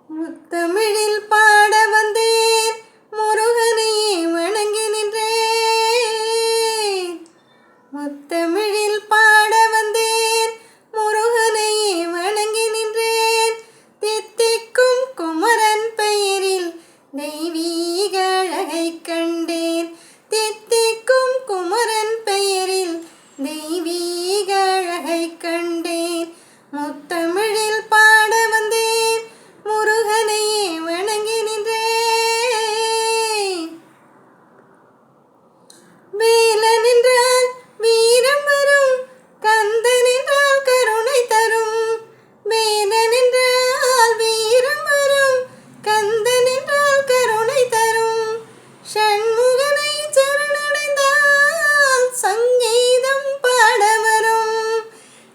முத்தமிழில் பாட வந்தேன், முருகனையே வணங்கி நின்றேன். முத்தமிழில் பாட வந்தேன், முருகனையே வணங்கி நின்றேன். தித்திக்கும் குமரன் பெயரில் தெய்வீக அழகைக் கண்டேன். தித்திக்கும் குமரன் பெயரில் தெய்வீக அழகைக் கண்டேன். முத்தமிழில் பாட வந்தேன், முருகனையே வணங்கி நின்றேன். வேலன் என்றால் வீரம் வரும், கந்தன் என்றால் கருணை தரும். வேலன் என்றால் வீரம் வரும், கந்தன் என்றால் கருணை தரும். ஷண்முகனை சரணடைந்தால் சங்கீதம் பாட வரும்.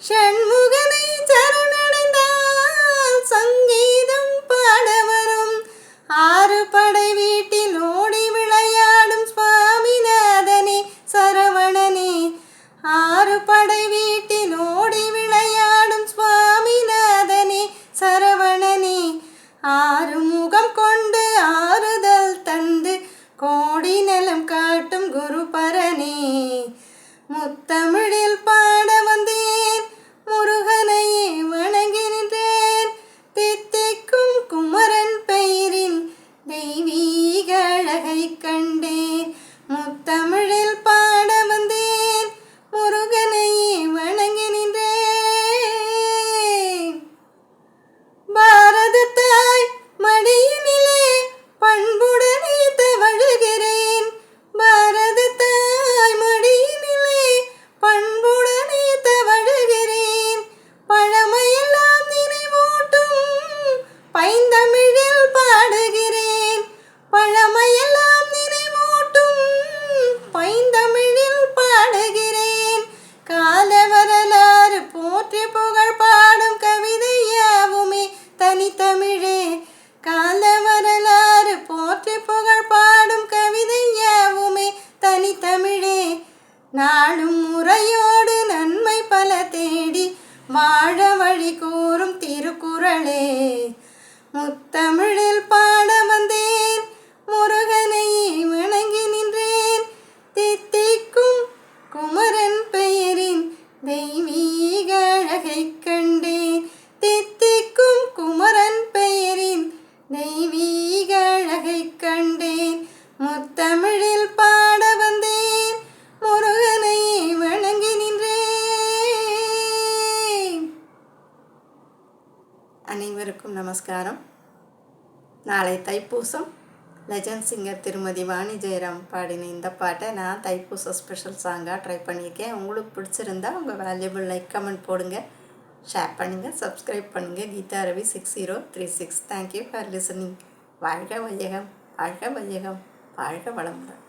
ஷண்முகனை சரணடைந்தால் சங்கீதம் பாட வரும். ஆறு படை வீட்டில் ஓடி விளையாடும் சுவாமிநாதனே சரவணனே. ஆறு படை வீட்டில் ஓடி விளையாடும் சுவாமிநாதனே சரவணனே. ஆறு முகம் கொண்டு ஆறுதல் தந்து கோடி நலம் காட்டும் குருபரனே. முத்தமிழில் பாட வந்தேன், முருகனையே வணங்கி நின்றேன். தித்திக்கும் குமரன் பெயரில் தெய்வீக அழகைக் கண்டேன். முத்தமிழில் பாட வந்தேன், முருகனையே வணங்கி நின்றேன். பாரத தாய் மடியினிலே பண்புடனே தவழுகிறேன். பாரத தாய் மடியினிலே பண்புடனே தவழுகிறேன். பழமையெல்லாம் நினைவூட்டும் பைந்தமிழில் பாடுகிறேன். பழமையெல்லாம் நினைவூட்டும் பைந்தமிழில் பாடுகிறேன். கால வரலாறு போற்றி புகழ் பாடும் கவிதையாவுமே தனித்தமிழே. கால வரலாறு போற்றி புகழ் பாடும் கவிதையாவுமே தனித்தமிழே. நாளும் முறையோடு நன்மை பல தேடி வாழ வழி கூறும் திருக்குறளே. முத்தமிழில் பாட வந்தேன், முருகனையே வணங்கி நின்றேன். தித்திக்கும் குமரன் பெயரின் தெய்வீக அழகைக் கண்டேன். தித்திக்கும் குமரன் பெயரின் தெய்வீக அழகைக் கண்டேன். முத்தமிழில் பாட வந்தேன், முருகனையே வணங்கி நின்றேன். அனைவருக்கும் நமஸ்காரம். நாளை தைப்பூசம். லெஜண்ட் சிங்கர் திருமதி வாணி ஜெயராம் பாடின இந்த பாட்டை நான் தைப்பூச ஸ்பெஷல் சாங்காக ட்ரை பண்ணியிருக்கேன். உங்களுக்கு பிடிச்சிருந்தா உங்கள் வேல்யூபிள் லைக் கமெண்ட் போடுங்க, ஷேர் பண்ணுங்கள், சப்ஸ்கிரைப் பண்ணுங்கள். Geetha Ravi 6036. Thank you for listening. வாழ்க வையகம், வாழ்க வையகம், வாழ்க வளமுடன்.